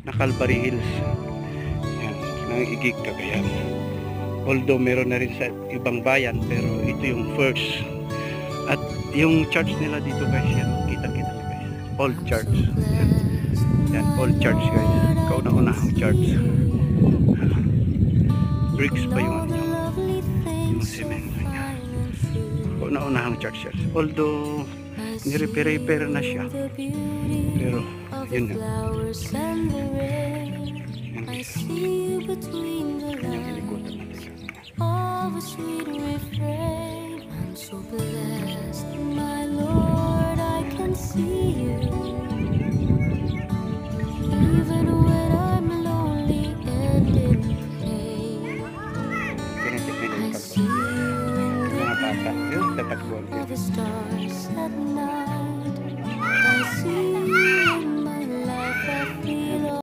na Calvary Hills. Yan, ng Igig, Cagayan. Although meron na rin sa ibang bayan, pero ito yung first. At yung church nila dito guys, yan, kita-kita nyo guys. Old church. Yan, yan, old church guys. Kauna-unahang church. Bricks pa yung ano, yung cement niya. Kauna-unahang church. Although, nirepair na siya. Pero, yun nga.